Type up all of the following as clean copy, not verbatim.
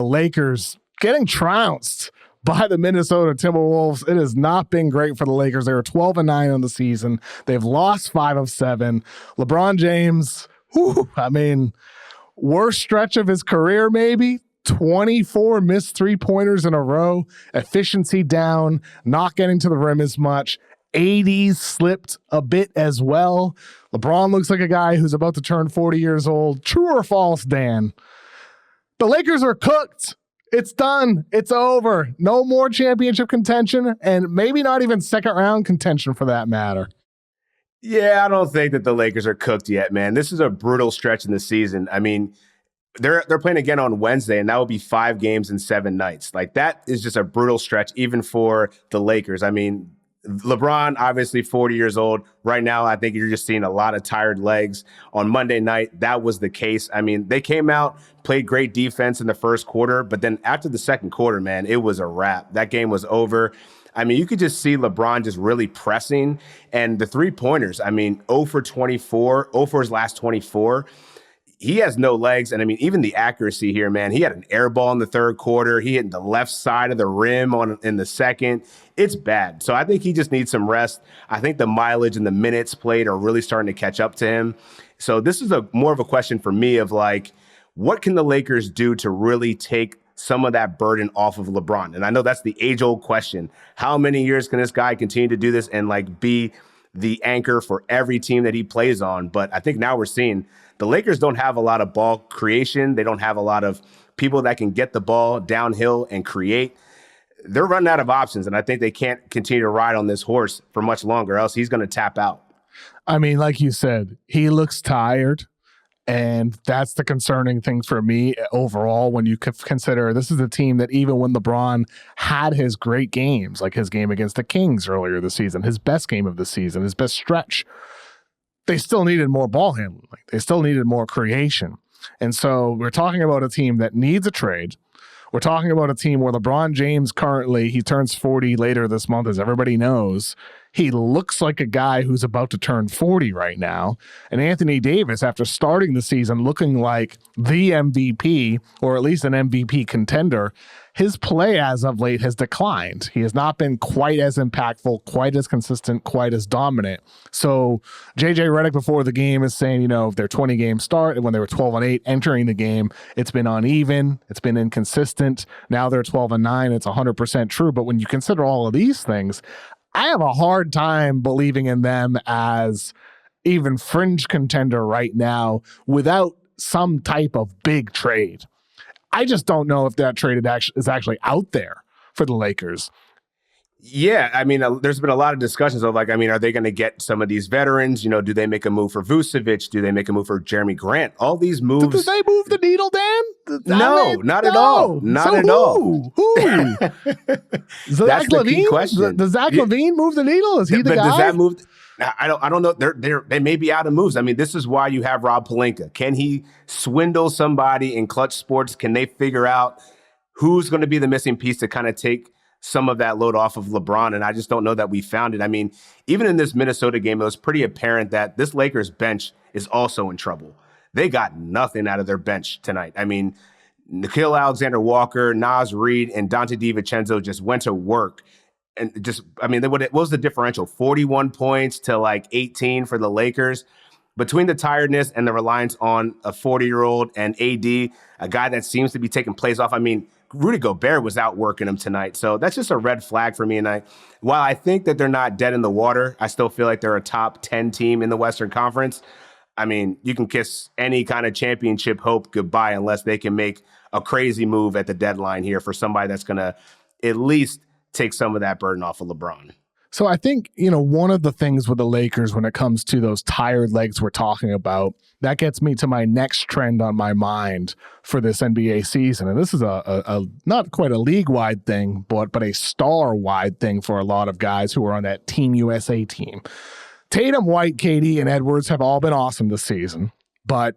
Lakers getting trounced by the Minnesota Timberwolves. It has not been great for the Lakers. They were 12-9 on the season. They've lost 5 of 7. LeBron James, worst stretch of his career maybe. 24 missed three-pointers in a row. Efficiency down, not getting to the rim as much. 80s slipped a bit as well. LeBron looks like a guy who's about to turn 40 years old. True or false, Dan? The Lakers are cooked. It's done. It's over. No more championship contention, and maybe not even second-round contention for that matter. Yeah, I don't think that the Lakers are cooked yet, man. This is a brutal stretch in the season. I mean, they're playing again on Wednesday, and that will be 5 games in 7 nights. Like, that is just a brutal stretch, even for the Lakers. I mean, LeBron, obviously 40 years old. Right now, I think you're just seeing a lot of tired legs. On Monday night, that was the case. I mean, they came out, played great defense in the first quarter, but then after the second quarter, man, it was a wrap. That game was over. I mean, you could just see LeBron just really pressing. And the three-pointers, I mean, 0 for 24, 0 for his last 24. He has no legs. And I mean, even the accuracy here, man, he had an air ball in the third quarter. He hit the left side of the rim in the second. It's bad. So I think he just needs some rest. I think the mileage and the minutes played are really starting to catch up to him. So this is more of a question for me of like, what can the Lakers do to really take some of that burden off of LeBron? And I know that's the age-old question. How many years can this guy continue to do this and like be the anchor for every team that he plays on? But I think now we're seeing the Lakers don't have a lot of ball creation. They don't have a lot of people that can get the ball downhill and create. They're running out of options, and I think they can't continue to ride on this horse for much longer, else he's going to tap out. I mean, like you said, he looks tired, and that's the concerning thing for me overall when you consider this is a team that even when LeBron had his great games, like his game against the Kings earlier this season, his best game of the season, his best stretch, they still needed more ball handling. They still needed more creation. And so we're talking about a team that needs a trade. We're talking about a team where LeBron James currently, he turns 40 later this month, as everybody knows. He looks like a guy who's about to turn 40 right now. And Anthony Davis, after starting the season looking like the MVP, or at least an MVP contender, his play as of late has declined. He has not been quite as impactful, quite as consistent, quite as dominant. So JJ Redick before the game is saying, their 20-game start and when they were 12-8 entering the game, it's been uneven, it's been inconsistent. Now they're 12-9, it's 100% true. But when you consider all of these things, I have a hard time believing in them as even fringe contender right now without some type of big trade. I just don't know if that trade is actually out there for the Lakers. Yeah, I mean, there's been a lot of discussions of like, I mean, are they going to get some of these veterans? Do they make a move for Vucevic? Do they make a move for Jeremy Grant? All these moves. Did they move the needle, Dan? No, not at all. Not at all. Who? That's the key question. Does Zach LaVine move the needle? Is he the guy? Does that move? I don't know. They may be out of moves. I mean, this is why you have Rob Pelinka. Can he swindle somebody in Clutch Sports? Can they figure out who's going to be the missing piece to kind of take some of that load off of LeBron? And I just don't know that we found it. I mean, even in this Minnesota game, it was pretty apparent that this Lakers bench is also in trouble. They got nothing out of their bench tonight. I mean, Nickeil Alexander-Walker, Naz Reid, and Dante DiVincenzo just went to work. And just, I mean, what was the differential? 41 points to like 18 for the Lakers. Between the tiredness and the reliance on a 40-year-old and AD, a guy that seems to be taking plays off. I mean, Rudy Gobert was out working him tonight. So that's just a red flag for me. And while I think that they're not dead in the water, I still feel like they're a top 10 team in the Western Conference. I mean, you can kiss any kind of championship hope goodbye unless they can make a crazy move at the deadline here for somebody that's going to at least take some of that burden off of LeBron. So I think, one of the things with the Lakers when it comes to those tired legs we're talking about, that gets me to my next trend on my mind for this NBA season. And this is a not quite a league-wide thing, but a star-wide thing for a lot of guys who are on that Team USA team. Tatum, White, KD, and Edwards have all been awesome this season. But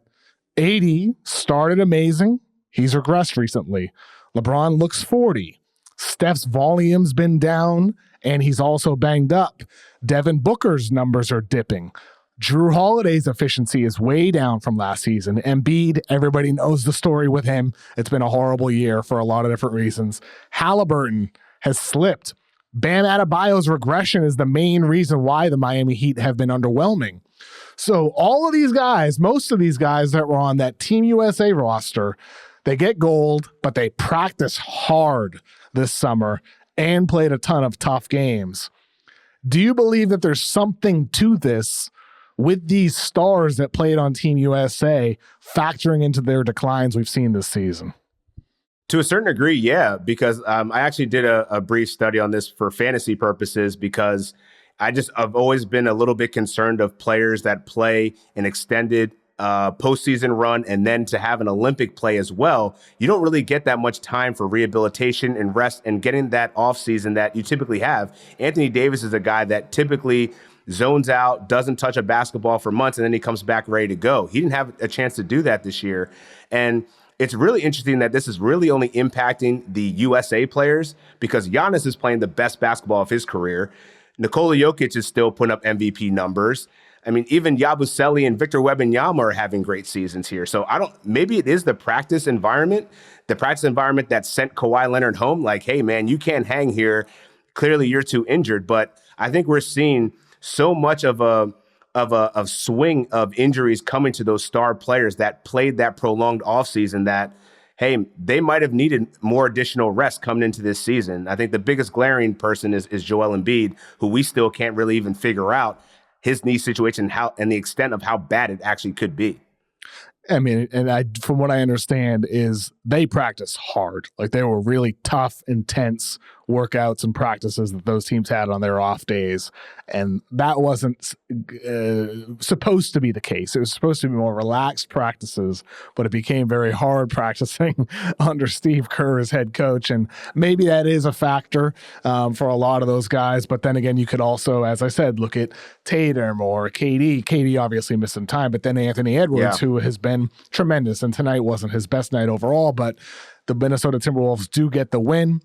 AD started amazing. He's regressed recently. LeBron looks 40. Steph's volume's been down, and he's also banged up. Devin Booker's numbers are dipping. Drew Holiday's efficiency is way down from last season. Embiid, everybody knows the story with him. It's been a horrible year for a lot of different reasons. Halliburton has slipped. Bam Adebayo's regression is the main reason why the Miami Heat have been underwhelming. So all of these guys, most of these guys that were on that Team USA roster, they get gold, but they practice hard this summer and played a ton of tough games. Do you believe that there's something to this with these stars that played on Team USA factoring into their declines we've seen this season? To a certain degree, yeah, because I actually did a brief study on this for fantasy purposes because I've always been a little bit concerned of players that play an extended postseason run and then to have an Olympic play as well. You don't really get that much time for rehabilitation and rest and getting that offseason that you typically have. Anthony Davis is a guy that typically zones out, doesn't touch a basketball for months, and then he comes back ready to go. He didn't have a chance to do that this year. And it's really interesting that this is really only impacting the USA players because Giannis is playing the best basketball of his career. Nikola Jokic is still putting up MVP numbers. I mean, even Yabusele and Victor Wembanyama are having great seasons here. So maybe it is the practice environment that sent Kawhi Leonard home. Like, hey, man, you can't hang here. Clearly, you're too injured. But I think we're seeing so much of a swing of injuries coming to those star players that played that prolonged offseason that, hey, they might have needed more additional rest coming into this season. I think the biggest glaring person is Joel Embiid, who we still can't really even figure out his knee situation and the extent of how bad it actually could be. I mean, from what I understand is they practice hard. Like they were really tough, intense workouts and practices that those teams had on their off days. And that wasn't supposed to be the case. It was supposed to be more relaxed practices, but it became very hard practicing under Steve Kerr as head coach. And maybe that is a factor for a lot of those guys. But then again, you could also, as I said, look at Tatum or KD. KD obviously missed some time, but then Anthony Edwards, who has been tremendous. And tonight wasn't his best night overall, but the Minnesota Timberwolves do get the win.